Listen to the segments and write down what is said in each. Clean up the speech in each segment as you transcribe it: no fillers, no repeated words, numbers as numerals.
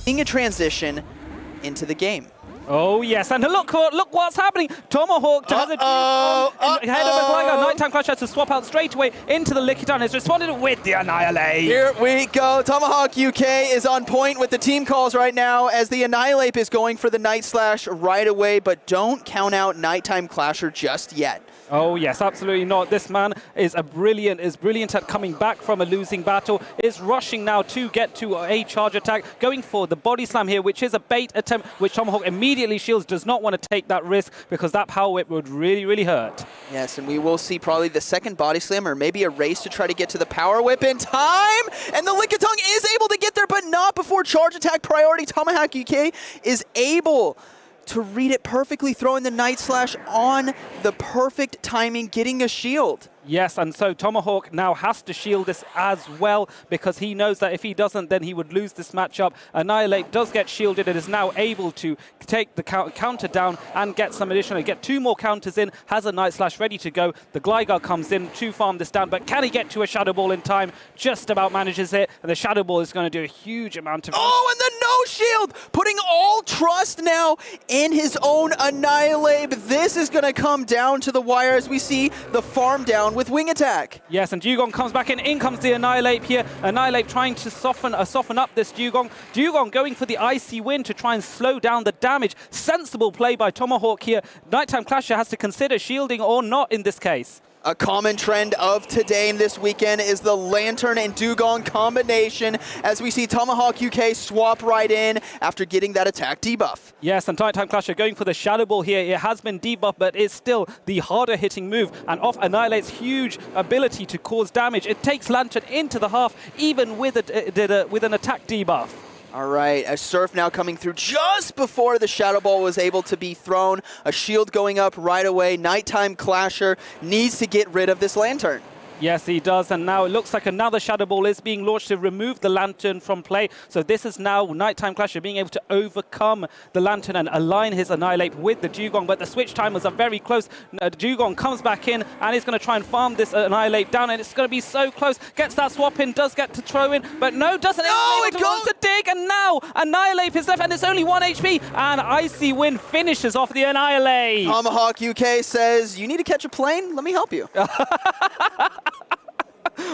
seeing a transition into the game. Oh yes, and look what's happening. Tomahawk has a head of a Gligar. NiteTimeClasher has to swap out straight away into the Lickitung. Has responded with the Annihilate. Here we go. TomahawkUK is on point with the team calls right now as the Annihilate is going for the Night Slash right away, but don't count out NiteTimeClasher just yet. Oh yes, absolutely not. This man is brilliant at coming back from a losing battle. Is rushing now to get to a charge attack, going for the body slam here, which is a bait attempt, which Tomahawk immediately shields. Does not want to take that risk because that power whip would really hurt. Yes, and we will see probably the second body slam or maybe a race to try to get to the power whip in time. And the Lickitung is able to get there, but not before charge attack priority. TomahawkUK is able to read it perfectly, throwing the Night Slash on the perfect timing, getting a shield. Yes, and so Tomahawk now has to shield this as well because he knows that if he doesn't, then he would lose this matchup. Annihilate does get shielded and is now able to take the counter down and get some additional, get 2 more counters in, has a Night Slash ready to go. The Gligar comes in to farm this down, but can he get to a Shadow Ball in time? Just about manages it, and the Shadow Ball is going to do a huge amount of... Oh, and the no shield! Putting all trust now in his own Annihilate. This is going to come down to the wire as we see the farm down with Wing Attack. Yes, and Dugong comes back in. In comes the Annihilate here. Annihilate trying to soften up this Dugong. Dugong going for the Icy Wind to try and slow down the damage. Sensible play by Tomahawk here. NiteTimeClasher has to consider shielding or not in this case. A common trend of today and this weekend is the Lantern and Dugong combination as we see TomahawkUK swap right in after getting that attack debuff. Yes, and NiteTimeClasher going for the Shadow Ball here. It has been debuffed, but it's still the harder hitting move and off Annihilate's huge ability to cause damage. It takes Lantern into the half even with an attack debuff. All right, a Surf now coming through just before the Shadow Ball was able to be thrown. A shield going up right away. NiteTimeClasher needs to get rid of this Lantern. Yes, he does, and now it looks like another Shadow Ball is being launched to remove the Lantern from play. So this is now NiteTimeClasher being able to overcome the Lantern and align his Annihilate with the Dugong, but the switch timers are very close. Dugong comes back in and is going to try and farm this Annihilate down, and it's going to be so close. Gets that swap in, does get to throw in, but no, doesn't. No, it goes to dig, and now Annihilate is left, and it's only 1 HP, and Icy Wind finishes off the Annihilate. TomahawkUK says, you need to catch a plane? Let me help you.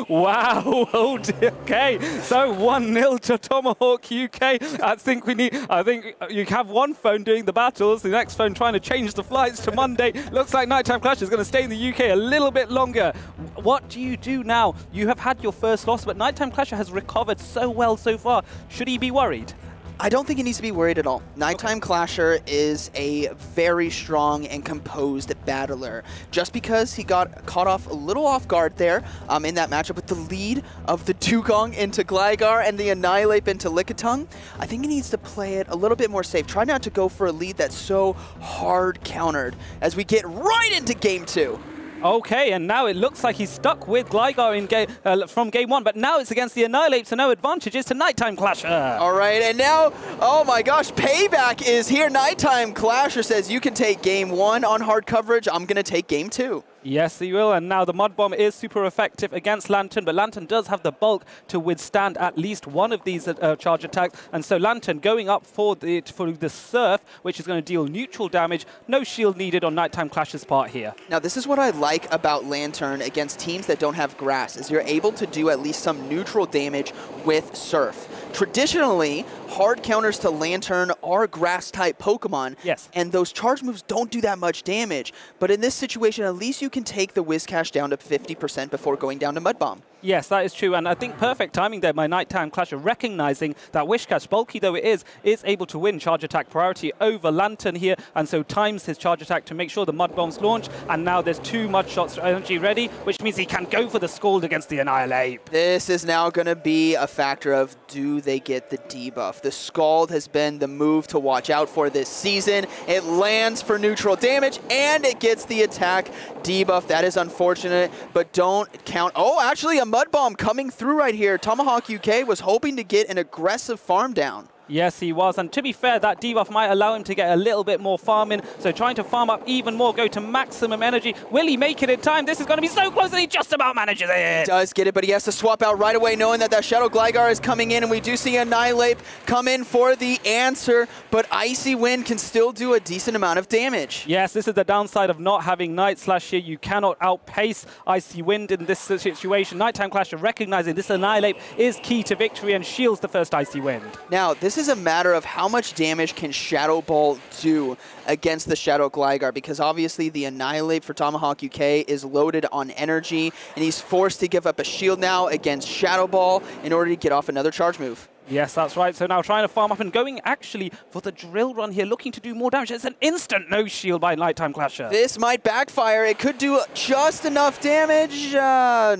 Wow, oh dear. Okay, so 1-0 to TomahawkUK. I think you have one phone doing the battles, the next phone trying to change the flights to Monday. Looks like NiteTimeClasher is going to stay in the UK a little bit longer. What do you do now? You have had your first loss, but NiteTimeClasher has recovered so well so far. Should he be worried? I don't think he needs to be worried at all. NiteTimeClasher is a very strong and composed battler. Just because he got caught off a little off guard there in that matchup with the lead of the Dugong into Gligar and the Annihilate into Lickitung, I think he needs to play it a little bit more safe. Try not to go for a lead that's so hard countered as we get right into Game 2. Okay, and now it looks like he's stuck with Gligar in from Game 1, but now it's against the Annihilate, so no advantages to NiteTimeClasher. All right, and now, oh my gosh, payback is here. NiteTimeClasher says you can take Game 1 on hard coverage. I'm going to take Game 2. Yes, he will, and now the Mud Bomb is super effective against Lantern, but Lantern does have the bulk to withstand at least one of these charge attacks, and so Lantern going up for the Surf, which is going to deal neutral damage. No shield needed on NiteTimeClasher's part here. Now, this is what I like about Lantern against teams that don't have grass, is you're able to do at least some neutral damage with Surf. Traditionally, hard counters to Lantern are grass-type Pokemon, yes, and those charge moves don't do that much damage, but in this situation, at least you can take the Whiscash down to 50% before going down to Mud Bomb. Yes, that is true, and I think perfect timing there by NiteTimeClasher, recognizing that Whiscash, bulky though it is able to win charge attack priority over Lantern here, and so times his charge attack to make sure the Mud Bomb's launch, and now there's 2 Mud Shots energy ready, which means he can go for the Scald against the Annihilate. This is now going to be a factor of, do they get the debuff? The Scald has been the move to watch out for this season. It lands for neutral damage, and it gets the attack debuff. That is unfortunate, but don't count. Oh, actually, a Mud Bomb coming through right here. TomahawkUK was hoping to get an aggressive farm down. Yes, he was. And to be fair, that debuff might allow him to get a little bit more farm in. So trying to farm up even more, go to maximum energy. Will he make it in time? This is going to be so close that he just about manages it. He does get it, but he has to swap out right away, knowing that that Shadow Gligar is coming in, and we do see Annihilate come in for the answer, but Icy Wind can still do a decent amount of damage. Yes, this is the downside of not having Night Slash here. You cannot outpace Icy Wind in this situation. NiteTimeClasher recognizing this Annihilate is key to victory and shields the first Icy Wind. Now, this is a matter of how much damage can Shadow Ball do against the Shadow Gligar, because obviously the Annihilate for TomahawkUK is loaded on energy, and he's forced to give up a shield now against Shadow Ball in order to get off another charge move. Yes, that's right. So now trying to farm up and going actually for the drill run here, looking to do more damage. It's an instant no shield by NiteTimeClasher. This might backfire. It could do just enough damage. No,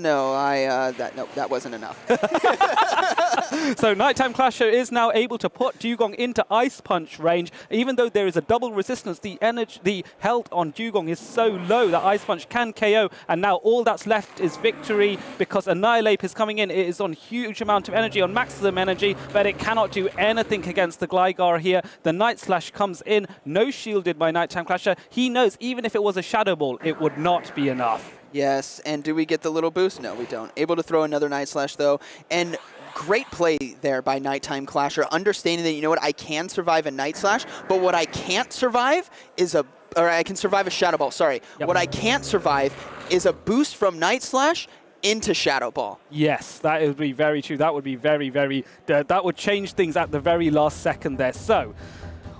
that wasn't enough. So NiteTimeClasher is now able to put Dugong into Ice Punch range. Even though there is a double resistance, the health on Dugong is so low that Ice Punch can KO. And now all that's left is victory, because Annihilate is coming in. It is on huge amount of energy, on maximum energy, but it cannot do anything against the Gligar here. The Night Slash comes in, no shielded by NiteTimeClasher. He knows even if it was a Shadow Ball, it would not be enough. Yes, and do we get the little boost? No, we don't. Able to throw another Night Slash, though, and great play there by NiteTimeClasher, understanding that, you know what, I can survive a Night Slash, but what I can't survive is I can survive a Shadow Ball, sorry. Yep. What I can't survive is a boost from Night Slash into Shadow Ball. Yes, that would be very true. That would be that would change things at the very last second there. So,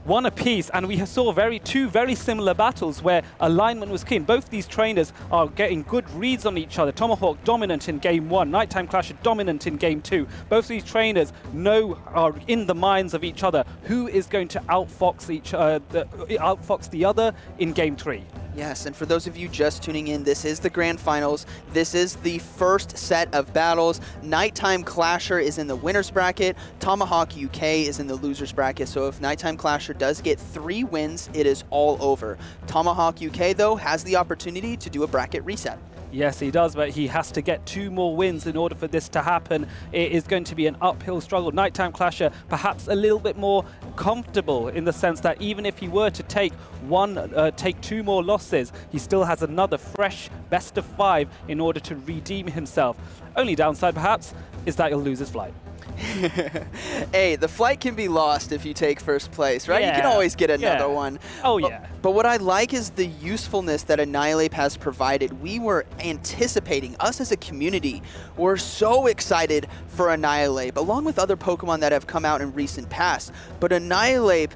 one apiece, and we saw two very similar battles where alignment was key. Both these trainers are getting good reads on each other. Tomahawk dominant in game 1, NiteTimeClasher dominant in game 2. Both these trainers are in the minds of each other who is going to outfox the other in game 3. Yes, and for those of you just tuning in, this is the Grand Finals. This is the first set of battles. NiteTimeClasher is in the winner's bracket. TomahawkUK is in the loser's bracket. So if NiteTimeClasher does get 3 wins, it is all over. TomahawkUK, though, has the opportunity to do a bracket reset. Yes, he does, but he has to get 2 more wins in order for this to happen. It is going to be an uphill struggle. NiteTimeClasher perhaps a little bit more comfortable in the sense that even if he were to take 2 more losses, he still has another fresh best of 5 in order to redeem himself. Only downside perhaps is that he'll lose his flight. Hey, the flight can be lost if you take first place, right? Yeah. You can always get another one. Oh, yeah. But what I like is the usefulness that Annihilate has provided. We were anticipating, us as a community, we're so excited for Annihilate, along with other Pokemon that have come out in recent past. But Annihilate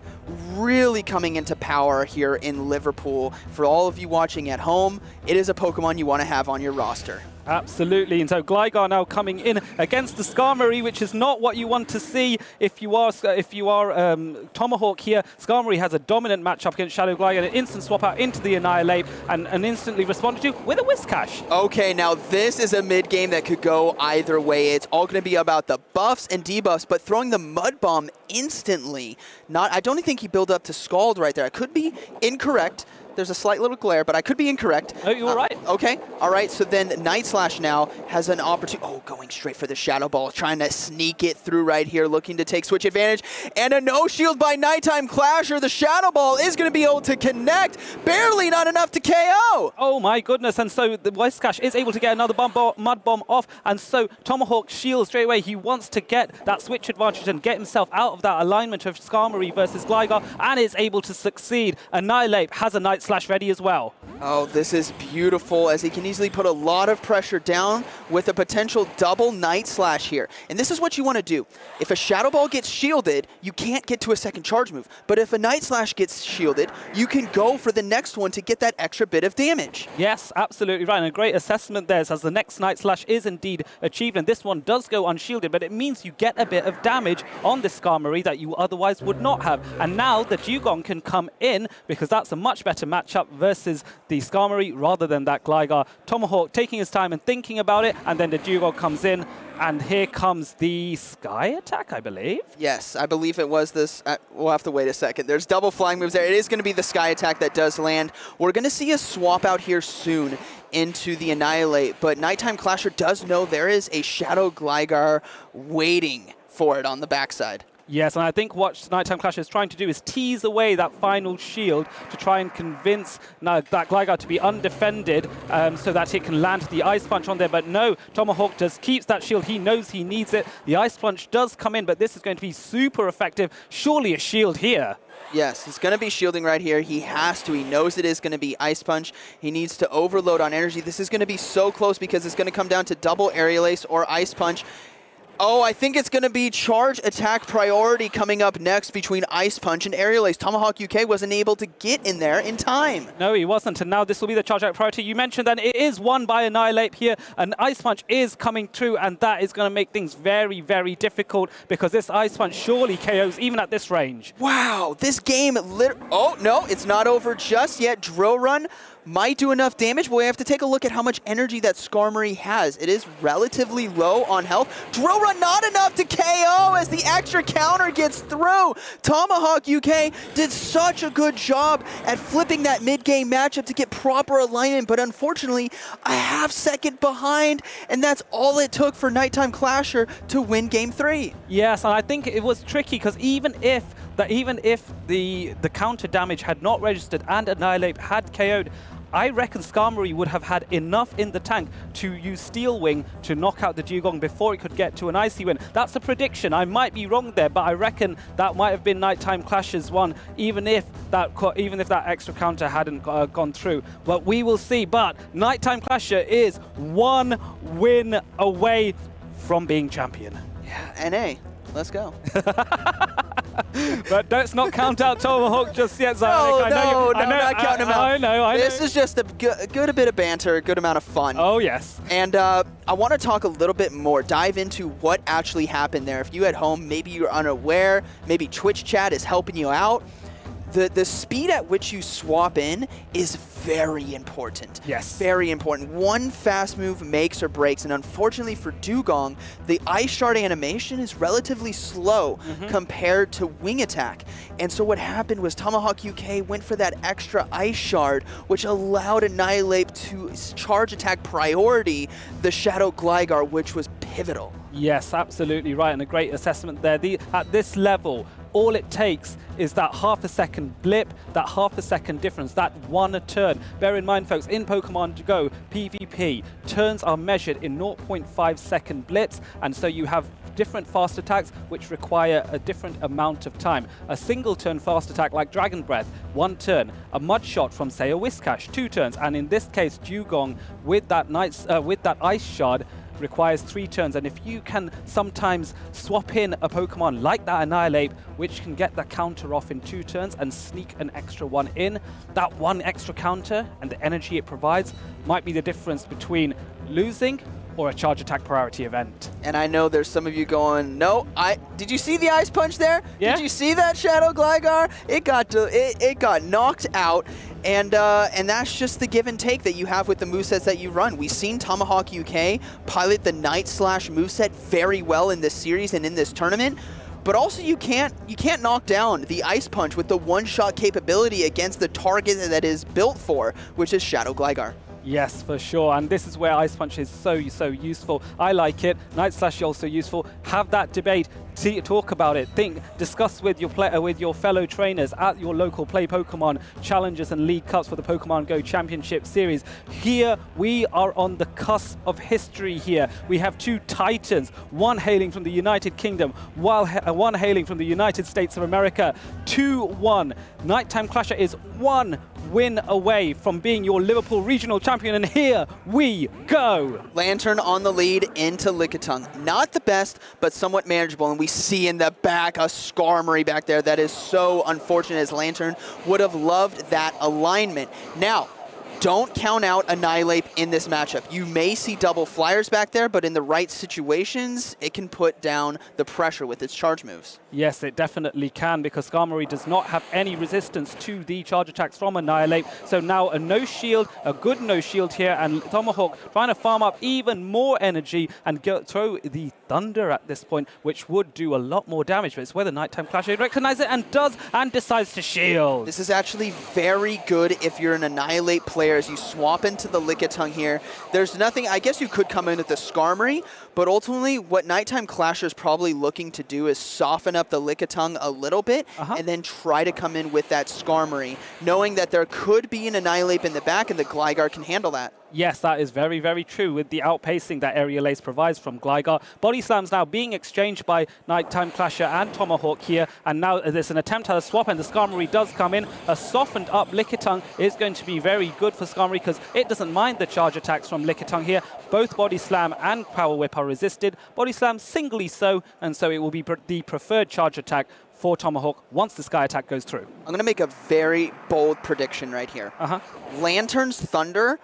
really coming into power here in Liverpool. For all of you watching at home, it is a Pokemon you want to have on your roster. Absolutely, and so Gligar now coming in against the Skarmory, which is not what you want to see if you are Tomahawk here. Skarmory has a dominant matchup against Shadow Gligar, an instant swap out into the Annihilate, and instantly responded to with a Whiscash. Okay, now this is a mid game that could go either way. It's all going to be about the buffs and debuffs, but throwing the Mud Bomb instantly. I don't think he built up to Scald right there. I could be incorrect. There's a slight little glare, but I could be incorrect. Oh, you were right. Okay, all right. So then Night Slash now has an opportunity. Oh, going straight for the Shadow Ball, trying to sneak it through right here, looking to take switch advantage. And a no shield by NiteTimeClasher. The Shadow Ball is going to be able to connect. Barely, not enough to KO. Oh my goodness, and so the Whiscash is able to get another Mud Bomb off, and so Tomahawk shields straight away. He wants to get that switch advantage and get himself out of that alignment of Skarmory versus Gligar, and is able to succeed. Annihilate has a Night Slash ready as well. Oh, this is beautiful, as he can easily put a lot of pressure down with a potential double Night Slash here. And this is what you want to do. If a Shadow Ball gets shielded, you can't get to a second charge move. But if a Night Slash gets shielded, you can go for the next one to get that extra bit of damage. Yes, absolutely right. And a great assessment there, as the next Night Slash is indeed achieved. And this one does go unshielded, but it means you get a bit of damage on this Skarmory that you otherwise would not have. And now the Dugong can come in, because that's a much better matchup versus the Skarmory rather than that Gligar. Tomahawk taking his time and thinking about it, and then the Dugong comes in, and here comes the Sky Attack, I believe. Yes, I believe it was this. We'll have to wait a second. There's double flying moves there. It is going to be the Sky Attack that does land. We're going to see a swap out here soon into the Annihilate, but NiteTimeClasher does know there is a Shadow Gligar waiting for it on the backside. Yes, and I think what NiteTimeClasher is trying to do is tease away that final shield to try and convince that Gligar to be undefended so that it can land the Ice Punch on there. But no, Tomahawk just keeps that shield. He knows he needs it. The Ice Punch does come in, but this is going to be super effective. Surely a shield here. Yes, he's going to be shielding right here. He has to. He knows it is going to be Ice Punch. He needs to overload on energy. This is going to be so close because it's going to come down to double Aerial Ace or Ice Punch. Oh, I think it's going to be charge attack priority coming up next between Ice Punch and Aerial Ace. TomahawkUK wasn't able to get in there in time. No, he wasn't, and now this will be the charge attack priority. You mentioned that it is won by Annihilate here, and Ice Punch is coming through, and that is going to make things very, very difficult because this Ice Punch surely KOs even at this range. Wow, this game oh, no, it's not over just yet. Drill Run might do enough damage, but we have to take a look at how much energy that Skarmory has. It is relatively low on health. Drill Run not enough to KO as the extra counter gets through. TomahawkUK did such a good job at flipping that mid-game matchup to get proper alignment, but unfortunately, a half-second behind, and that's all it took for NiteTimeClasher to win Game 3. Yes, and I think it was tricky because even if the counter damage had not registered and Annihilate had KO'd, I reckon Skarmory would have had enough in the tank to use Steel Wing to knock out the Dugong before it could get to an Icy Wind. That's a prediction. I might be wrong there, but I reckon that might have been NiteTimeClasher's one, even if that extra counter hadn't gone through. But we will see. But NiteTimeClasher is 1 win away from being champion. Yeah, NA. Let's go. But let's not count out Tomahawk just yet, Zionik. No, I'm not counting him out. I know. This is just a good bit of banter, a good amount of fun. Oh, yes. And I want to talk a little bit more, dive into what actually happened there. If you at home, maybe you're unaware, maybe Twitch chat is helping you out. The speed at which you swap in is very important. Yes. Very important. One fast move makes or breaks, and unfortunately for Dugong, the Ice Shard animation is relatively slow compared to Wing Attack. And so what happened was TomahawkUK went for that extra Ice Shard, which allowed Annihilate to charge attack priority the Shadow Gligar, which was pivotal. Yes, absolutely right, and a great assessment there. At this level, all it takes is that half-a-second blip, that half-a-second difference, that one turn. Bear in mind, folks, in Pokemon Go, PvP, turns are measured in 0.5-second blips, and so you have different fast attacks which require a different amount of time. A single turn fast attack like Dragon Breath, 1 turn. A Mud Shot from, say, a Whiscash, 2 turns. And in this case, Dugong, with that Ice Shard, requires 3 turns, and if you can sometimes swap in a Pokemon like that Annihilate, which can get the counter off in 2 turns and sneak an extra one in, that one extra counter and the energy it provides might be the difference between losing or a charge attack priority event. And I know there's some of you going, no, did you see the Ice Punch there? Yeah. Did you see that Shadow Gligar? It got knocked out. And that's just the give and take that you have with the movesets that you run. We've seen TomahawkUK pilot the Night Slash moveset very well in this series and in this tournament. But also you can't knock down the Ice Punch with the one-shot capability against the target that it is built for, which is Shadow Gligar. Yes, for sure, and this is where Ice Punch is so useful. I like it. Night Slash is also useful. Have that debate. Talk about it. Discuss with your fellow trainers at your local Play Pokemon challenges and League Cups for the Pokemon Go Championship Series. Here we are on the cusp of history. Here we have 2 titans, one hailing from the United Kingdom, while one hailing from the United States of America. 2-1. NiteTimeClasher is 1 win away from being your Liverpool regional champion, and here we go. Lantern on the lead into Lickitung. Not the best, but somewhat manageable, and we see in the back a Skarmory back there. That is so unfortunate, as Lantern would have loved that alignment. Now, don't count out Annihilate in this matchup. You may see double flyers back there, but in the right situations, it can put down the pressure with its charge moves. Yes, it definitely can, because Skarmory does not have any resistance to the charge attacks from Annihilate. So now a no shield, a good no shield here, and Tomahawk trying to farm up even more energy and throw the Thunder at this point, which would do a lot more damage. But it's whether NiteTimeClasher recognizes it and does, and decides to shield. This is actually very good if you're an Annihilate player player as you swap into the Lickitung here. There's nothing, I guess you could come in with the Skarmory, but ultimately what NiteTimeClasher is probably looking to do is soften up the Lickitung a little bit and then try to come in with that Skarmory, knowing that there could be an Annihilape in the back and the Gligar can handle that. Yes, that is very, very true with the outpacing that Aerial Ace provides from Gligar. Body Slams now being exchanged by NiteTimeClasher and Tomahawk here, and now there's an attempt at a swap, and the Skarmory does come in. A softened up Lickitung is going to be very good for Skarmory because it doesn't mind the charge attacks from Lickitung here. Both Body Slam and Power Whip are resisted. Body Slam singly so, and so it will be the preferred charge attack for Tomahawk once the Sky Attack goes through. I'm going to make a very bold prediction right here. Lantern's Thunder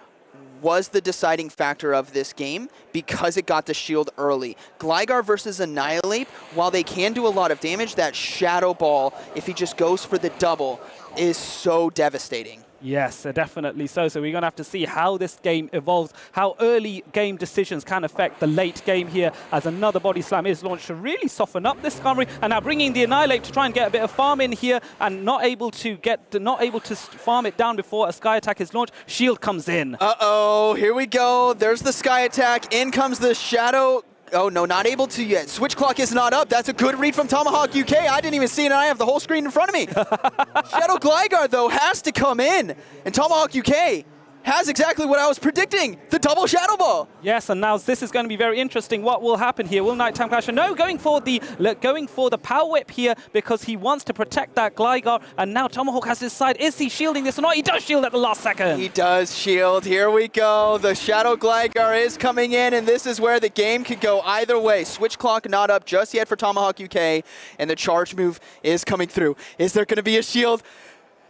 was the deciding factor of this game because it got the shield early. Gligar versus Annihilape, while they can do a lot of damage, that Shadow Ball, if he just goes for the double, is so devastating. Yes, definitely so. So we're going to have to see how this game evolves, how early game decisions can affect the late game here as another Body Slam is launched to really soften up this Skarmory, and now bringing the Annihilape to try and get a bit of farm in here and not able to farm it down before a Sky Attack is launched. Shield comes in. Uh-oh, here we go. There's the Sky Attack. In comes the Shadow. Oh, no, not able to yet. Switch clock is not up. That's a good read from TomahawkUK. I didn't even see it, and I have the whole screen in front of me. Shadow Gligar, though, has to come in. And TomahawkUK has exactly what I was predicting, the double Shadow Ball. Yes, and now this is going to be very interesting. What will happen here? Will NiteTimeClasher? No, going for the Power Whip here because he wants to protect that Gligar, and now Tomahawk has to decide, is he shielding this or not? He does shield at the last second. He does shield. Here we go. The Shadow Gligar is coming in, and this is where the game could go either way. Switch clock not up just yet for TomahawkUK, and the charge move is coming through. Is there going to be a shield?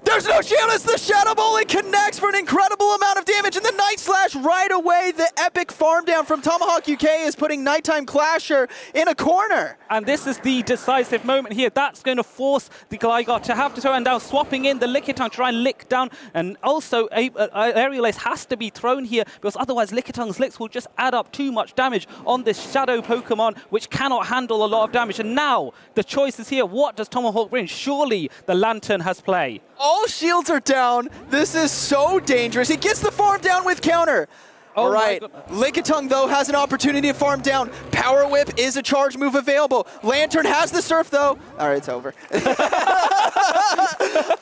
There's no shield, it's the Shadow Ball, it connects for an incredible amount of damage, and the Night Slash right away. The epic farm down from TomahawkUK is putting NiteTimeClasher in a corner. And this is the decisive moment here. That's going to force the Gligar to have to throw, and now swapping in the Lickitung to try and lick down, and also Aerial Ace has to be thrown here because otherwise Lickitung's licks will just add up too much damage on this Shadow Pokemon, which cannot handle a lot of damage. And now the choice is here. What does Tomahawk bring? Surely the Lantern has play. All shields are down. This is so dangerous. He gets the farm down with counter. All right, Lickitung, though, has an opportunity to farm down. Power Whip is a charge move available. Lantern has the Surf, though. All right, it's over.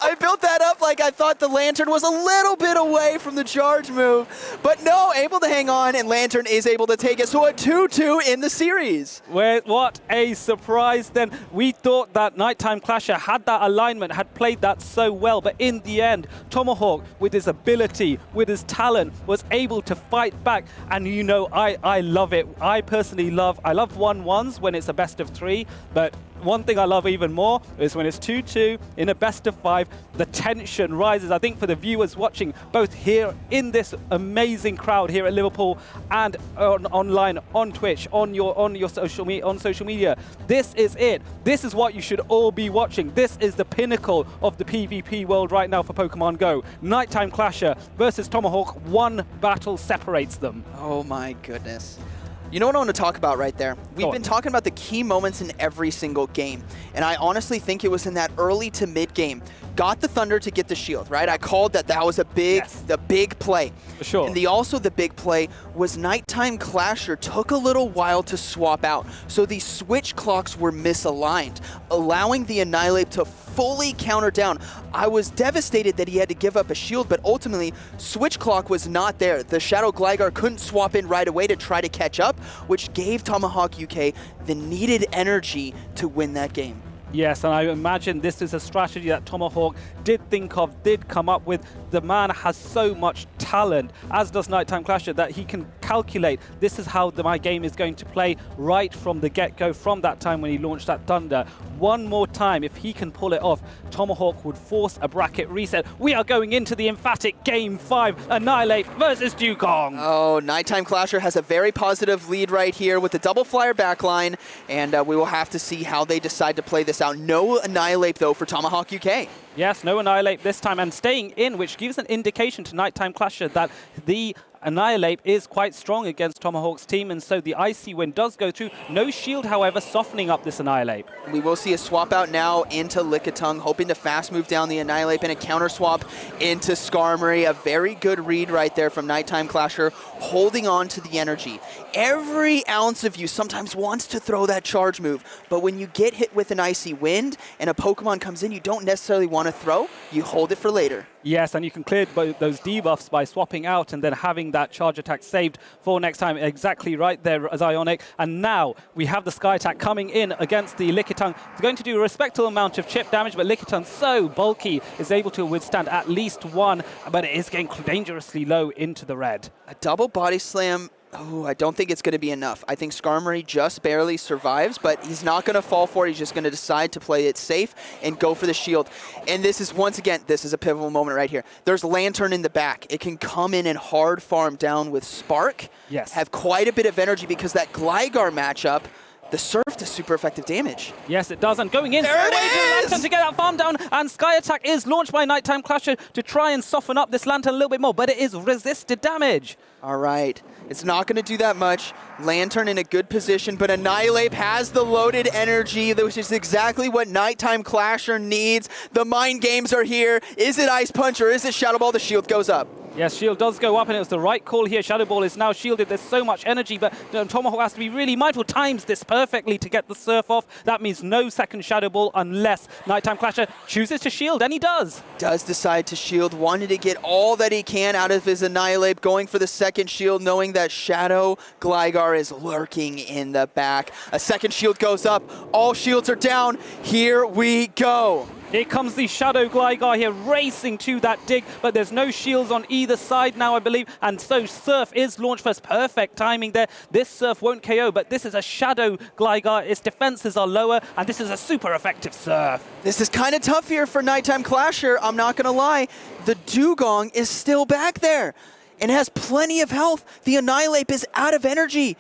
I built that up like I thought the Lantern was a little bit away from the charge move. But no, able to hang on, and Lantern is able to take it. So a 2-2 in the series. What a surprise then. We thought that NiteTimeClasher had that alignment, had played that so well. But in the end, Tomahawk, with his ability, with his talent, was able to fight back, and you know, I love it. I personally love 1-1s when it's a best of 3, but one thing I love even more is when it's 2-2 in a best of 5, the tension rises. I think for the viewers watching both here in this amazing crowd here at Liverpool and online on Twitch, on social media, this is it. This is what you should all be watching. This is the pinnacle of the PvP world right now for Pokemon Go. NiteTimeClasher versus Tomahawk. One battle separates them. Oh my goodness. You know what I want to talk about right there? We've been talking about the key moments in every single game, and I honestly think it was in that early to mid game. Got the Thunder to get the shield, right? I called that was a big, the big play. For sure. And also the big play was NiteTimeClasher took a little while to swap out, so the switch clocks were misaligned, allowing the Annihilape to fully counter down. I was devastated that he had to give up a shield, but ultimately, switch clock was not there. The Shadow Gligar couldn't swap in right away to try to catch up, which gave TomahawkUK the needed energy to win that game. Yes, and I imagine this is a strategy that Tomahawk did come up with. The man has so much talent, as does NiteTimeClasher, that he can calculate this is how my game is going to play right from the get-go, from that time when he launched that Thunder. One more time, if he can pull it off, Tomahawk would force a bracket reset. We are going into the emphatic Game 5, Annihilape versus Dugong. Oh, NiteTimeClasher has a very positive lead right here with the double flyer backline, and we will have to see how they decide to play this out. No Annihilape, though, for TomahawkUK. Yes, no Annihilate this time, and staying in, which gives an indication to NiteTimeClasher that the Annihilate is quite strong against Tomahawk's team, and so the Icy Wind does go through. No shield, however, softening up this Annihilate. We will see a swap out now into Lickitung, hoping to fast move down the Annihilate, and a counter swap into Skarmory. A very good read right there from NiteTimeClasher, holding on to the energy. Every ounce of you sometimes wants to throw that charge move, but when you get hit with an Icy Wind and a Pokemon comes in you don't necessarily want to throw, you hold it for later. Yes, and you can clear those debuffs by swapping out and then having that charge attack saved for next time. Exactly right there, Zionic. And now we have the Sky Attack coming in against the Lickitung. It's going to do a respectable amount of chip damage, but Lickitung, so bulky, is able to withstand at least one, but it is getting dangerously low into the red. A double body slam. Oh, I don't think it's going to be enough. I think Skarmory just barely survives, but he's not going to fall for it. He's just going to decide to play it safe and go for the shield. And this is, once again, this is a pivotal moment right here. There's Lantern in the back. It can come in and hard farm down with Spark. Yes. Have quite a bit of energy because that Gligar matchup, the Surf does super effective damage. Yes, it does. And going in, there it is! Lantern to get that farm down, and Sky Attack is launched by NiteTimeClasher to try and soften up this Lantern a little bit more, but it is resisted damage. All right, it's not going to do that much. Lantern in a good position, but Annihilate has the loaded energy, which is exactly what NiteTimeClasher needs. The mind games are here. Is it Ice Punch or is it Shadow Ball? The shield goes up. Yes, shield does go up, and it was the right call here. Shadow Ball is now shielded. There's so much energy, but Tomahawk has to be really mindful. Times this perfectly to get the Surf off. That means no second Shadow Ball unless NiteTimeClasher chooses to shield, and he does. Does decide to shield, wanted to get all that he can out of his Annihilate, going for the second shield, knowing that Shadow Gligar is lurking in the back. A second shield goes up. All shields are down. Here we go. Here comes the Shadow Gligar here racing to that dig, but there's no shields on either side now, I believe, and so Surf is launched first. Perfect timing there. This Surf won't KO, but this is a Shadow Gligar. Its defenses are lower, and this is a super effective Surf. This is kind of tough here for NiteTimeClasher, I'm not going to lie. The Dugong is still back there and has plenty of health. The Annihilate is out of energy.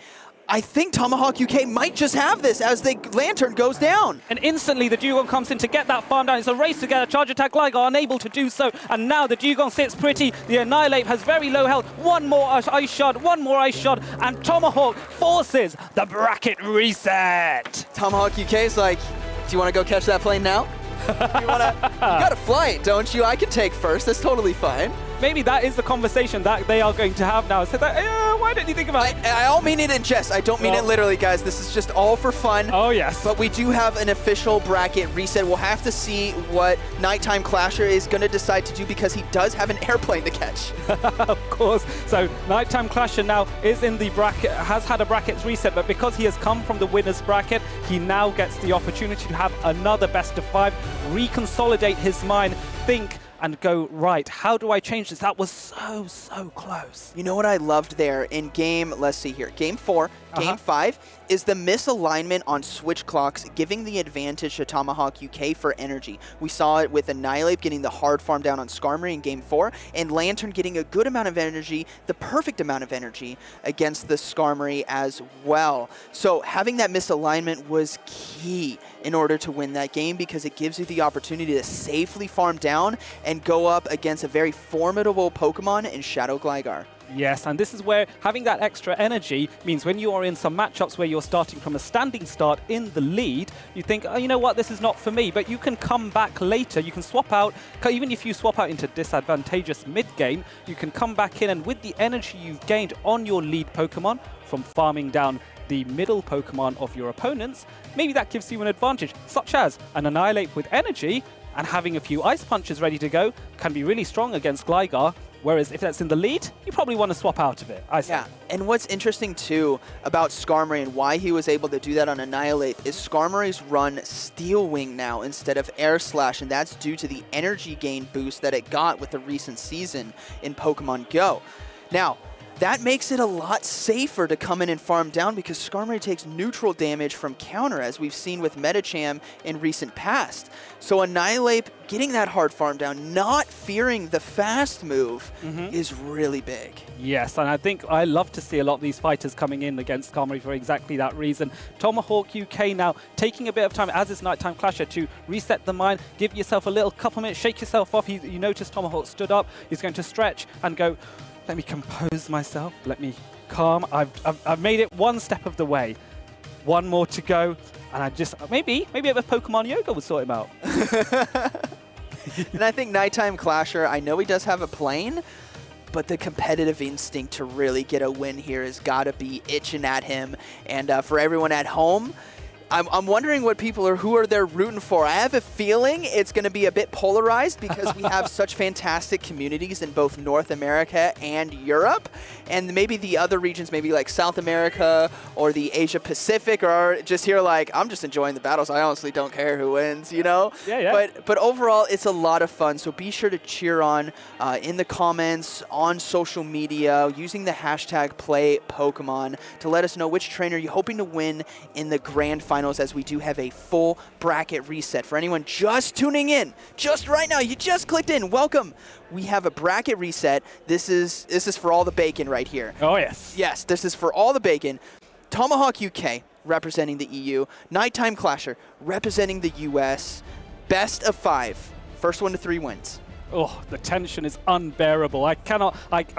I think TomahawkUK might just have this as the Lantern goes down. And instantly the Dugong comes in to get that farm down. It's a race to get a charge attack. Gligar unable to do so. And now the Dugong sits pretty. The Annihilate has very low health. One more Ice Shard, one more Ice Shard. And Tomahawk forces the bracket reset. TomahawkUK is like, do you want to go catch that plane now? You got to fly it, don't you? I can take first. That's totally fine. Maybe that is the conversation that they are going to have now. So that, why didn't you think about it? I all mean it in jest. I don't mean it literally, guys. This is just all for fun. Oh, yes. But we do have an official bracket reset. We'll have to see what NiteTimeClasher is going to decide to do because he does have an airplane to catch. Of course. So NiteTimeClasher now is in the bracket, has had a brackets reset, but because he has come from the winner's bracket, he now gets the opportunity to have another best of 5, reconsolidate his mind, think, and go, right, how do I change this? That was so close. You know what I loved there in game, let's see here, game 4, game 5, is the misalignment on switch clocks, giving the advantage to TomahawkUK for energy. We saw it with Annihilate getting the hard farm down on Skarmory in game 4, and Lantern getting a good amount of energy, the perfect amount of energy, against the Skarmory as well. So having that misalignment was key in order to win that game because it gives you the opportunity to safely farm down and go up against a very formidable Pokemon in Shadow Gligar. Yes, and this is where having that extra energy means when you are in some matchups where you're starting from a standing start in the lead, you think, oh, you know what, this is not for me, but you can come back later. You can swap out, even if you swap out into disadvantageous mid-game, you can come back in, and with the energy you've gained on your lead Pokemon from farming down the middle Pokemon of your opponents, maybe that gives you an advantage, such as an Annihilate with energy and having a few Ice Punches ready to go can be really strong against Gligar. Whereas if that's in the lead, you probably want to swap out of it, I say. Yeah, and what's interesting too about Skarmory and why he was able to do that on Annihilate is Skarmory's run Steel Wing now instead of Air Slash, and that's due to the energy gain boost that it got with the recent season in Pokemon Go. Now, that makes it a lot safer to come in and farm down because Skarmory takes neutral damage from counter, as we've seen with Metacham in recent past. So Annihilate getting that hard farm down, not fearing the fast move, is really big. Yes, and I think I love to see a lot of these fighters coming in against Skarmory for exactly that reason. TomahawkUK now taking a bit of time, as is NiteTimeClasher, to reset the mind, give yourself a little couple minutes, shake yourself off. You notice Tomahawk stood up. He's going to stretch and go, let me compose myself, let me calm. I've made it one step of the way. One more to go, and I just, maybe a bit of Pokemon yoga would sort him out. And I think NiteTimeClasher, I know he does have a plane, but the competitive instinct to really get a win here has got to be itching at him. And for everyone at home, I'm wondering what people are, who are they rooting for? I have a feeling it's going to be a bit polarized because we have such fantastic communities in both North America and Europe. And maybe the other regions, maybe like South America or the Asia Pacific, are just here like, I'm just enjoying the battles. I honestly don't care who wins, you know? Yeah. But overall, it's a lot of fun. So be sure to cheer on in the comments, on social media, using the hashtag #PlayPokemon to let us know which trainer you're hoping to win in the grand final, as we do have a full bracket reset. For anyone just tuning in, just right now, you just clicked in, welcome. We have a bracket reset. This is for all the bacon right here. Oh, yes. Yes, this is for all the bacon. TomahawkUK representing the EU, NiteTimeClasher representing the US, best of 5. First 1 to 3 wins. Oh, the tension is unbearable. I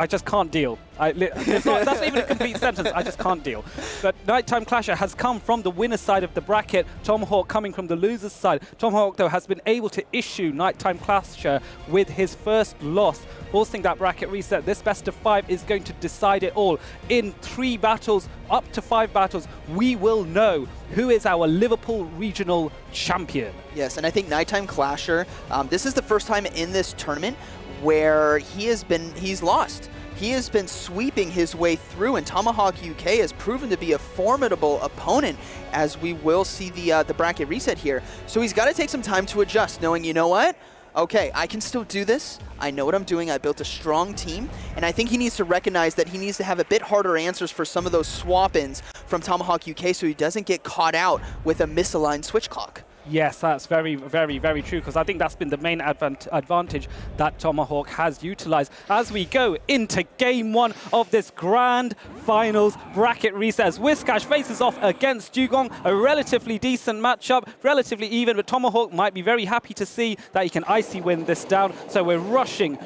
just can't deal. That's not even a complete sentence. I just can't deal. But NiteTimeClasher has come from the winner's side of the bracket. Tomahawk coming from the loser's side. Tomahawk, though, has been able to issue NiteTimeClasher with his first loss, forcing that bracket reset. This best of 5 is going to decide it all. In 3 battles, up to 5 battles, we will know who is our Liverpool regional champion. Yes, and I think NiteTimeClasher, this is the first time in this tournament where he's lost. He has been sweeping his way through, and TomahawkUK has proven to be a formidable opponent, as we will see the bracket reset here. So he's got to take some time to adjust, knowing, you know what? Okay, I can still do this. I know what I'm doing. I built a strong team, and I think he needs to recognize that he needs to have a bit harder answers for some of those swap-ins from TomahawkUK so he doesn't get caught out with a misaligned switch clock. Yes, that's very, very, very true, because I think that's been the main advantage that Tomahawk has utilized. As we go into Game 1 of this Grand Finals bracket reset, as Whiscash faces off against Dugong, a relatively decent matchup, relatively even, but Tomahawk might be very happy to see that he can icy win this down. So we're rushing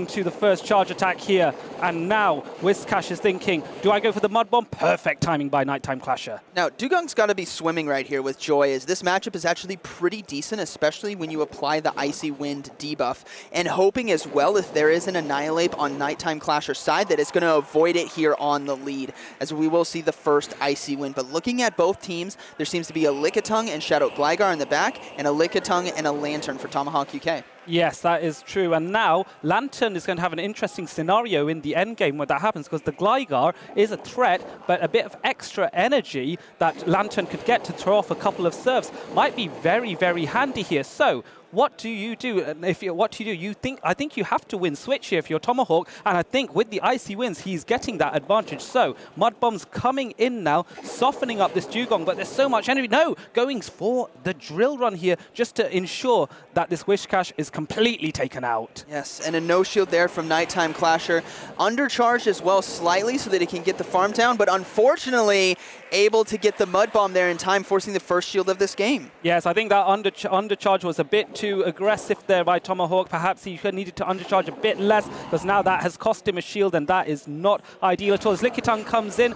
to the first charge attack here, and now Whiscash is thinking, do I go for the Mud Bomb? Perfect timing by NiteTimeClasher. Now, Dugong's got to be swimming right here with joy, as this matchup is actually pretty decent, especially when you apply the Icy Wind debuff, and hoping as well, if there is an Annihilate on NiteTimeClasher's side, that it's going to avoid it here on the lead, as we will see the first Icy Wind. But looking at both teams, there seems to be a Lickitung and Shadow Gligar in the back, and a Lickitung and a Lantern for TomahawkUK. Yes, that is true. And now Lantern is going to have an interesting scenario in the end game when that happens, because the Gligar is a threat, but a bit of extra energy that Lantern could get to throw off a couple of serves might be very, very handy here. So what do you do? I think you have to win switch here if you're Tomahawk, and I think with the Icy Winds, he's getting that advantage. So Mud Bomb's coming in now, softening up this Dugong, but there's so much energy. No, going for the Drill Run here just to ensure that this Whiscash is completely taken out. Yes, and a no shield there from NiteTimeClasher. Undercharged as well slightly so that he can get the farm down, but unfortunately able to get the Mud Bomb there in time, forcing the first shield of this game. Yes, I think that undercharge was a bit too aggressive there by Tomahawk. Perhaps he needed to undercharge a bit less, because now that has cost him a shield, and that is not ideal at all. As Lickitung comes in,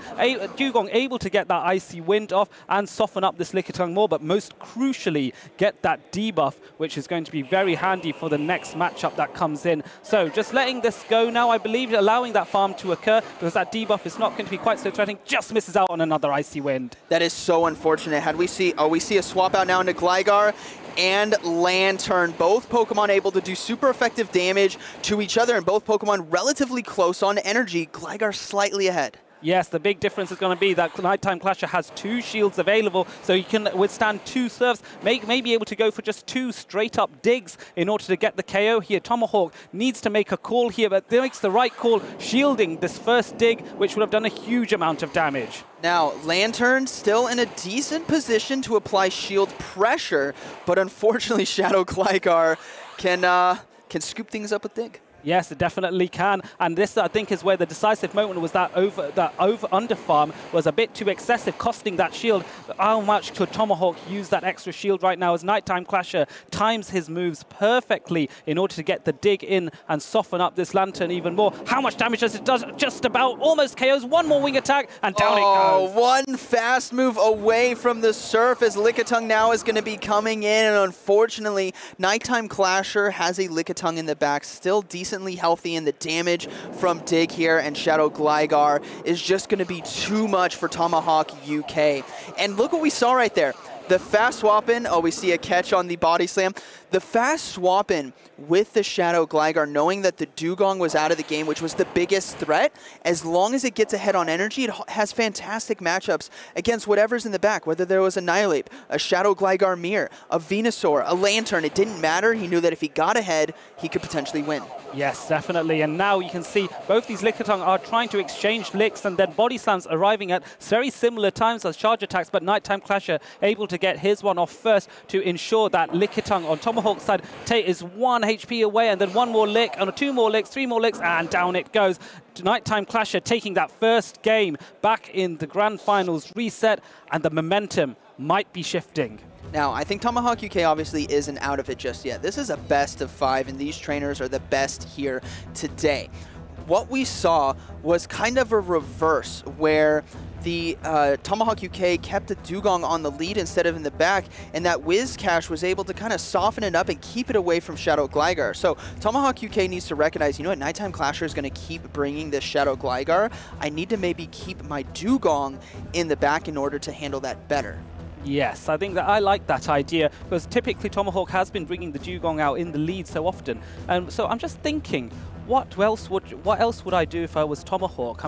Dugong able to get that Icy Wind off and soften up this Lickitung more, but most crucially get that debuff, which is going to be very handy for the next matchup that comes in. So just letting this go now, I believe, allowing that farm to occur, because that debuff is not going to be quite so threatening. Just misses out on another Icy Wind. That is so unfortunate. We see a swap out now into Gligar and Lantern. Both Pokemon able to do super effective damage to each other, and both Pokemon relatively close on energy. Gligar slightly ahead. Yes, the big difference is going to be that NiteTimeClasher has 2 shields available, so he can withstand 2 serves, may be able to go for just 2 straight-up digs in order to get the KO here. Tomahawk needs to make a call here, but makes the right call, shielding this first dig, which would have done a huge amount of damage. Now, Lantern still in a decent position to apply shield pressure, but unfortunately Shadow Gligar can scoop things up with dig. Yes, it definitely can, and this I think is where the decisive moment was that under farm was a bit too excessive, costing that shield. How much could Tomahawk use that extra shield right now as NiteTimeClasher times his moves perfectly in order to get the dig in and soften up this Lantern even more? How much damage does it do? Just about almost KOs. One more wing attack and down it goes. One fast move away from the surf as Lickitung now is going to be coming in, and unfortunately NiteTimeClasher has a Lickitung in the back, still decently healthy, and the damage from dig here and Shadow Gligar is just going to be too much for TomahawkUK. And look what we saw right there. The fast swap in, we see a catch on the body slam. The fast swap in with the Shadow Gligar, knowing that the Dugong was out of the game, which was the biggest threat, as long as it gets ahead on energy, it has fantastic matchups against whatever's in the back, whether there was a Nihilape, a Shadow Gligar Mirror, a Venusaur, a Lantern. It didn't matter. He knew that if he got ahead, he could potentially win. Yes, definitely. And now you can see both these Lickitung are trying to exchange licks and then body slams arriving at very similar times as charge attacks, but NiteTimeClasher able to get his one off first to ensure that Lickitung on Tomahawk's side is 1 HP away, and then 1 more lick, and 2 more licks, 3 more licks, and down it goes. NiteTimeClasher taking that first game back in the grand finals reset, and the momentum might be shifting. Now, I think TomahawkUK obviously isn't out of it just yet. This is a best of 5, and these trainers are the best here today. What we saw was kind of a reverse, where the TomahawkUK kept the Dugong on the lead instead of in the back, and that Whiscash was able to kind of soften it up and keep it away from Shadow Gligar. So TomahawkUK needs to recognize, you know what, NiteTimeClasher is going to keep bringing this Shadow Gligar. I need to maybe keep my Dugong in the back in order to handle that better. Yes, I think that I like that idea, because typically Tomahawk has been bringing the Dugong out in the lead so often. And so I'm just thinking, what else would I do if I was Tomahawk?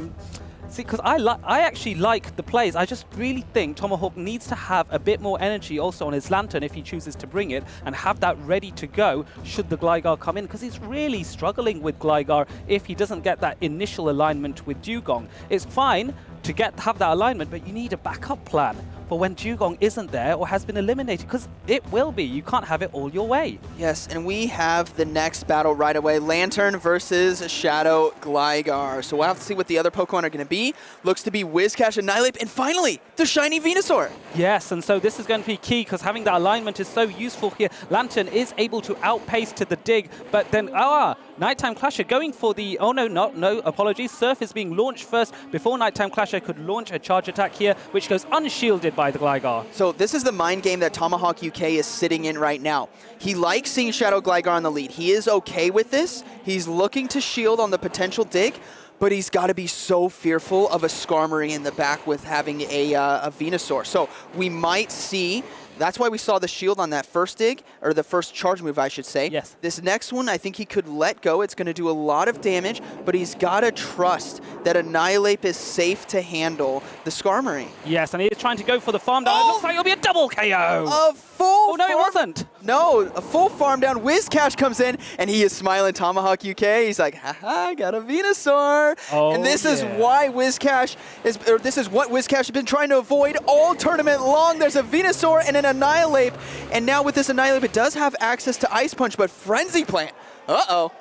See, because I actually like the plays. I just really think Tomahawk needs to have a bit more energy also on his Lantern if he chooses to bring it, and have that ready to go should the Gligar come in, because he's really struggling with Gligar if he doesn't get that initial alignment with Dugong. It's fine to have that alignment, but you need a backup plan for when Dugong isn't there or has been eliminated, because it will be. You can't have it all your way. Yes, and we have the next battle right away. Lantern versus Shadow Gligar. So we'll have to see what the other Pokemon are going to be. Looks to be Whiscash and Nihilape, and finally, the shiny Venusaur. Yes, and so this is going to be key, because having that alignment is so useful here. Lantern is able to outpace to the dig, but then, NiteTimeClasher going for the, no, apologies. Surf is being launched first before NiteTimeClasher could launch a charge attack here, which goes unshielded by the Gligar. So this is the mind game that TomahawkUK is sitting in right now. He likes seeing Shadow Gligar on the lead. He is okay with this. He's looking to shield on the potential dig, but he's got to be so fearful of a Skarmory in the back with having a Venusaur. So we might see. That's why we saw the shield on that first dig, or the first charge move, I should say. Yes. This next one, I think he could let go. It's going to do a lot of damage, but he's got to trust that a Nihilape is safe to handle the Skarmory. Yes, and he is trying to go for the farm down. It looks like it'll be a double KO. A full no, it wasn't. No, a full farm down. Whiscash comes in, and he is smiling. TomahawkUK, he's like, haha, I got a Venusaur. And this is why Whiscash this is what Whiscash has been trying to avoid all tournament long. There's a Venusaur and an Nihilape, and now with this Nihilape, it does have access to Ice Punch, but Frenzy Plant.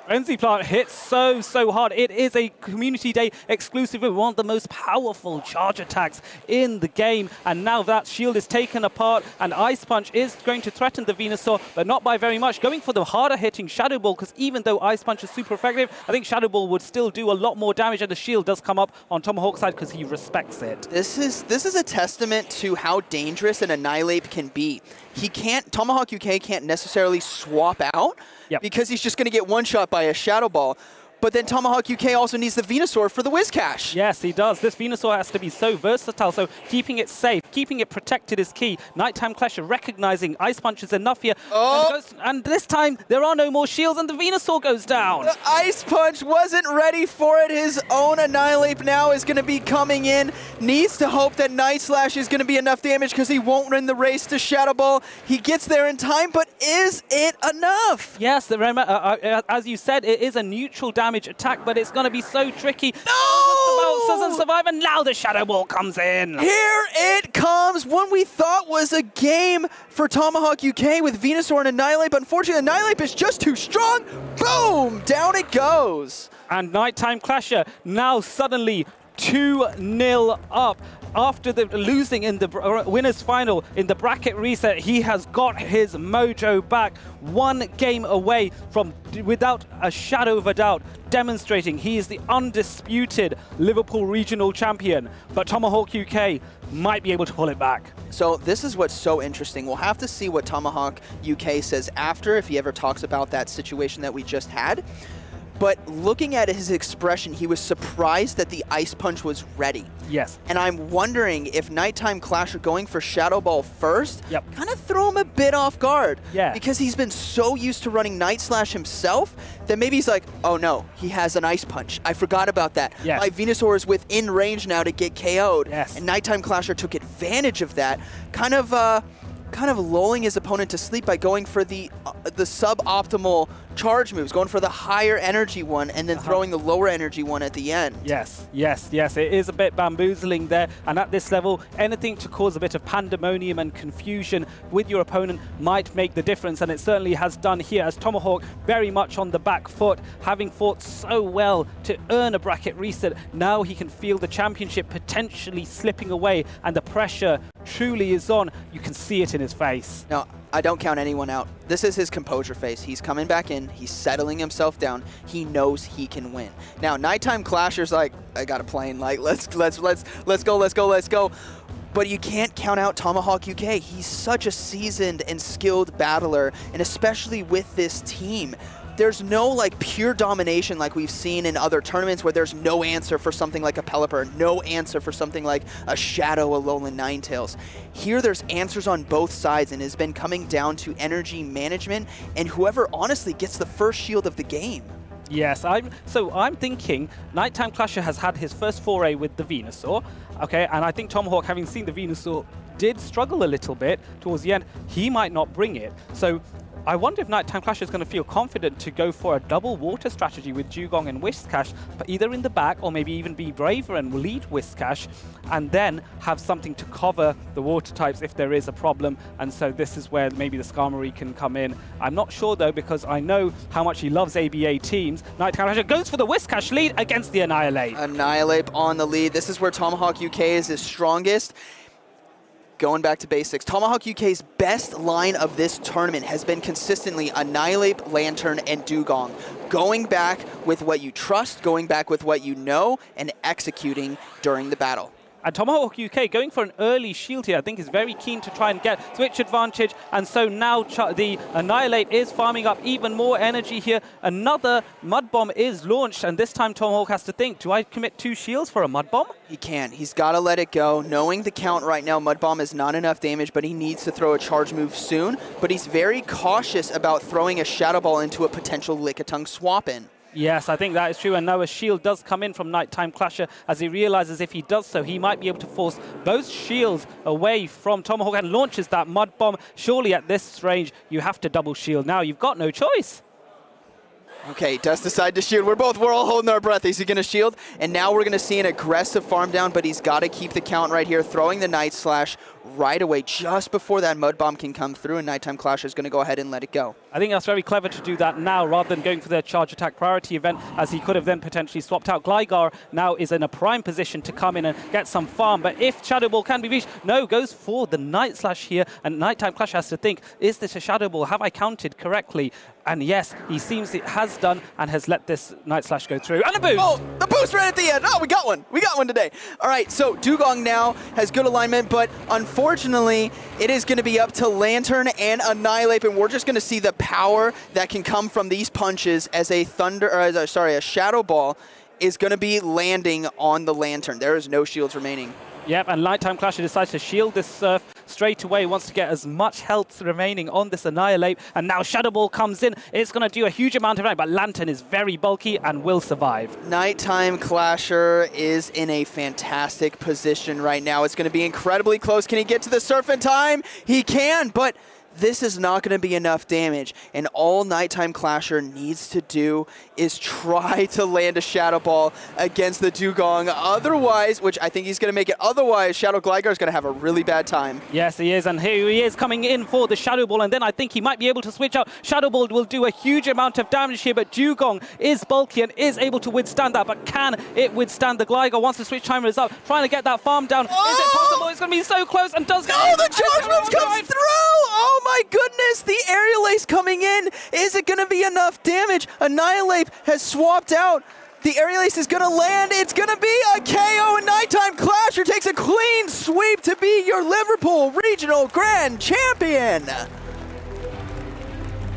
Frenzy Plant hits so hard. It is a Community Day exclusive with one of the most powerful charge attacks in the game. And now that shield is taken apart, and Ice Punch is going to threaten the Venusaur, but not by very much. Going for the harder hitting Shadow Ball, because even though Ice Punch is super effective, I think Shadow Ball would still do a lot more damage, and the shield does come up on Tomahawk's side because he respects it. This is a testament to how dangerous an Nihilape can be. TomahawkUK can't necessarily swap out because he's just going to get one-shot by a Shadow Ball. but then TomahawkUK also needs the Venusaur for the Whiscash. Yes, he does. This Venusaur has to be so versatile, so keeping it safe, keeping it protected is key. NiteTimeClasher recognizing Ice Punch is enough here. Oh. And this time, there are no more shields, and the Venusaur goes down. The Ice Punch wasn't ready for it. His own Annihilate now is going to be coming in. Needs to hope that Night Slash is going to be enough damage because he won't win the race to Shadow Ball. He gets there in time, but is it enough? Yes, as you said, it is a neutral damage attack, but it's going to be so tricky. No! Doesn't survive, and now the Shadow Ball comes in. Here it comes. One we thought was a game for TomahawkUK with Venusaur and Annihilate, but unfortunately Annihilate is just too strong. Boom! Down it goes. And NiteTimeClasher now suddenly 2-0 up. After the losing in the winners final in the bracket reset, he has got his mojo back. 1 game away from, without a shadow of a doubt, demonstrating he is the undisputed Liverpool regional champion. But TomahawkUK might be able to pull it back. So this is what's so interesting. We'll have to see what TomahawkUK says after, if he ever talks about that situation that we just had. But looking at his expression, he was surprised that the Ice Punch was ready. Yes. And I'm wondering if NiteTimeClasher going for Shadow Ball first kind of threw him a bit off guard. Yeah. Because he's been so used to running Night Slash himself that maybe he's like, oh no, he has an Ice Punch. I forgot about that. Yes. My Venusaur is within range now to get KO'd. Yes. And NiteTimeClasher took advantage of that, kind of lulling his opponent to sleep by going for the suboptimal charge moves, going for the higher energy one and then throwing the lower energy one at the end. Yes, yes, yes. It is a bit bamboozling there. And at this level, anything to cause a bit of pandemonium and confusion with your opponent might make the difference. And it certainly has done here, as Tomahawk very much on the back foot, having fought so well to earn a bracket reset. Now he can feel the championship potentially slipping away, and the pressure truly is on. You can see it in his face. Now, I don't count anyone out. This is his composure face. He's coming back in. He's settling himself down. He knows he can win. Now, NiteTimeClasher's like, I got a plane. Like, let's go. But you can't count out TomahawkUK. He's such a seasoned and skilled battler, and especially with this team. There's no like pure domination like we've seen in other tournaments where there's no answer for something like a Pelipper, no answer for something like a Shadow, a Alolan Ninetales. Here there's answers on both sides, and has been coming down to energy management and whoever honestly gets the first shield of the game. Yes, I'm thinking NiteTimeClasher has had his first foray with the Venusaur, okay, and I think Tomahawk, having seen the Venusaur, did struggle a little bit towards the end. He might not bring it, so I wonder if NiteTimeClasher is going to feel confident to go for a double water strategy with Dugong and Whiscash, but either in the back or maybe even be braver and lead Whiscash, and then have something to cover the water types if there is a problem. And so this is where maybe the Skarmory can come in. I'm not sure though, because I know how much he loves ABA teams. NiteTimeClasher goes for the Whiscash lead against the Annihilate. Annihilate on the lead. This is where TomahawkUK is his strongest. Going back to basics, TomahawkUK's best line of this tournament has been consistently Annihilate, Lantern, and Dugong. Going back with what you trust, going back with what you know, and executing during the battle. And TomahawkUK going for an early shield here, I think is very keen to try and get switch advantage. And so now the Annihilate is farming up even more energy here. Another Mud Bomb is launched, and this time Tomahawk has to think, do I commit 2 shields for a Mud Bomb? He can't. He's got to let it go. Knowing the count right now, Mud Bomb is not enough damage, but he needs to throw a charge move soon. But he's very cautious about throwing a Shadow Ball into a potential Lickitung swap-in. Yes, I think that is true, and now a shield does come in from NiteTimeClasher as he realizes if he does so, he might be able to force both shields away from Tomahawk and launches that Mud Bomb. Surely at this range, you have to double shield. Now you've got no choice. Okay, does decide to shield. We're all holding our breath. Is he going to shield? And now we're going to see an aggressive farm down, but he's got to keep the count right here, throwing the Night Slash right away just before that Mud Bomb can come through, and NiteTimeClasher is going to go ahead and let it go. I think that's very clever to do that now rather than going for the charge attack priority event, as he could have then potentially swapped out. Gligar now is in a prime position to come in and get some farm, but if Shadow Ball can be reached, no, goes for the Night Slash here, and NiteTimeClasher has to think, is this a Shadow Ball? Have I counted correctly? And yes, he seems it has done and has let this Night Slash go through. And a boost! Oh, the boost right at the end. Oh, we got one. We got one today. All right, so Dugong now has good alignment, but unfortunately, it is going to be up to Lantern and Annihilate, and we're just going to see the power that can come from these punches as a a Shadow Ball is going to be landing on the Lantern. There is no shields remaining. Yep, and NiteTimeClasher decides to shield this Surf straight away, wants to get as much health remaining on this Annihilate, and now Shadow Ball comes in. It's going to do a huge amount of damage, but Lantern is very bulky and will survive. NiteTimeClasher is in a fantastic position right now. It's going to be incredibly close. Can he get to the Surf in time? He can, but this is not going to be enough damage, and all NiteTimeClasher needs to do is try to land a Shadow Ball against the Dugong. Otherwise, which I think he's going to make it, otherwise Shadow Gligar is going to have a really bad time. Yes, he is, and here he is coming in for the Shadow Ball, and then I think he might be able to switch out. Shadow Ball will do a huge amount of damage here, but Dugong is bulky and is able to withstand that, but can it withstand the Gligar once the switch timer is up? Trying to get that farm down. Oh! Is it possible? It's going to be so close and does get... Oh, the charge moves comes through! Oh my goodness, the Aerial Ace coming in. Is it going to be enough damage? Annihilate has swapped out. The Aerial Ace is going to land. It's going to be a KO, and NiteTimeClasher takes a clean sweep to be your Liverpool Regional Grand Champion.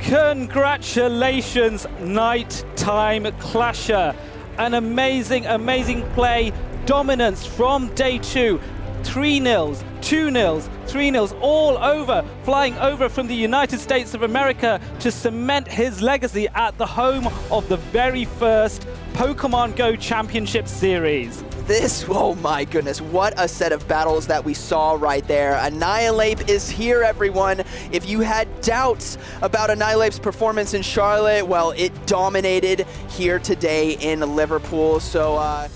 Congratulations, NiteTimeClasher. An amazing, amazing play. Dominance from day 2. 3-0, 2-0, 3-0, all over, flying over from the United States of America to cement his legacy at the home of the very first Pokemon Go Championship Series. Oh my goodness, what a set of battles that we saw right there. Annihilate is here, everyone. If you had doubts about Annihilate's performance in Charlotte, well, it dominated here today in Liverpool. So,